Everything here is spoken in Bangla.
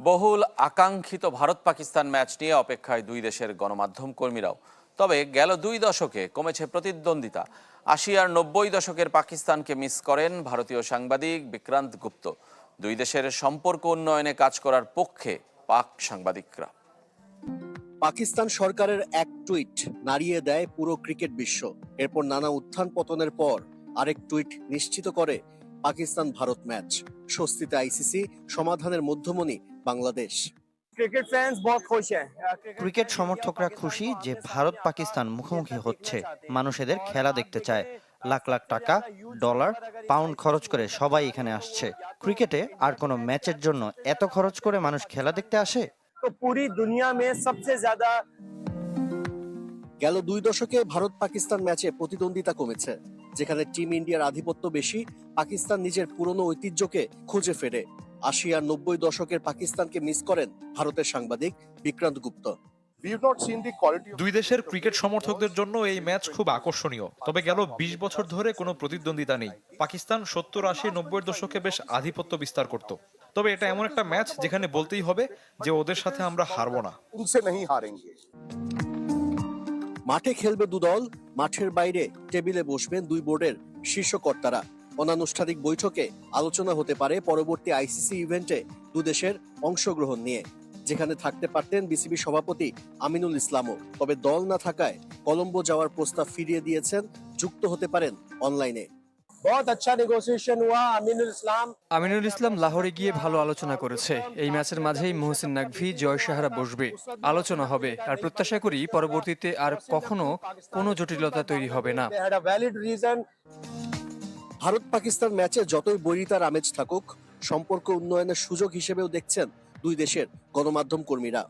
বহুল আকাঙ্ক্ষিত ভারত পাকিস্তান ম্যাচ নিয়ে অপেক্ষায় দুই দেশের গণমাধ্যম কর্মীরাও। তবে গেল 2 দশকে কমেছে প্রতিদ্বন্দ্বিতা। 80 আর 90 দশকের পাকিস্তানকে মিস করেন ভারতীয় সাংবাদিক বিক্রান্ত গুপ্ত। দুই দেশের সম্পর্ক উন্নয়নে কাজ করার পক্ষে পাক সাংবাদিকরা। পাকিস্তান সরকারের এক টুইট নাড়িয়ে দেয় পুরো ক্রিকেট বিশ্ব। এরপর নানা উত্থান পতনের পর আরেক টুইট নিশ্চিত করে পাকিস্তান ভারত ম্যাচ। স্বস্তিতে আইসিসি, সমাধানের মধ্যমণি বাংলাদেশ। ক্রিকেট সমর্থকরা খুশি যে ভারত পাকিস্তান মুখোমুখি হচ্ছে। মানুষ এদের খেলা দেখতে চায়। লাখ লাখ টাকা, ডলার, পাউন্ড খরচ করে সবাই এখানে আসছে। ক্রিকেটে আর কোনো ম্যাচের জন্য এত খরচ করে মানুষ খেলা দেখতে আসে? পুরি দুনিয়া মে সবচেয়ে জ্যাদা। গেল 2 দশকে ভারত পাকিস্তান ম্যাচে প্রতিদ্বন্দ্বিতা কমেছে। যেখানে টিম ইন্ডিয়ার আধিপত্য বেশি, পাকিস্তান নিজের পুরনো ঐতিহ্যকে খুঁজে ফেরে। 80 আর 90 দশকের পাকিস্তানকে মিস করেন ভারতের সাংবাদিক বিক্রান্ত গুপ্ত। দুই দেশের ক্রিকেট সমর্থকদের জন্য এই ম্যাচ খুব আকর্ষণীয়। তবে গেল 20 বছর ধরে কোনো প্রতিদ্বন্দ্বিতা নেই। পাকিস্তান 70, 80, 90 দশকে বেশ আধিপত্য বিস্তার করত। তবে এটা এমন একটা ম্যাচ যেখানে বলতেই হবে যে ওদের সাথে আমরা হারবো না। মাঠে খেলবে 2 দল, মাঠের বাইরে টেবিলে বসবেন 2 বোর্ডের শীর্ষ কর্তারা। অনানুষ্ঠানিক বৈঠকে আলোচনা হতে পারে পরবর্তী আইসিসি ইভেন্টে 2 দেশের অংশগ্রহণ নিয়ে, যেখানে থাকতে পারতেন বিসিবি সভাপতি আমিনুল ইসলামও। তবে দল না থাকায় কলম্বো যাওয়ার প্রস্তাব ফিরিয়ে দিয়েছেন। যুক্ত হতে পারেন অনলাইনে। আমিনুল ইসলাম লাহোরে গিয়ে ভালো আলোচনা করেছে। এই ম্যাচের মাঝেই মহসিন নাকভি, জয় সাহারা বসবে, আলোচনা হবে। আর প্রত্যাশা করি পরবর্তীতে আর কখনো কোনো জটিলতা তৈরি হবে না। ভারত পাকিস্তান ম্যাচে যতই বৈরিতার আমেজ থাকুক, সম্পর্ক উন্নয়নের সুযোগ হিসেবেও দেখছেন 2 দেশের গণমাধ্যম কর্মীরা।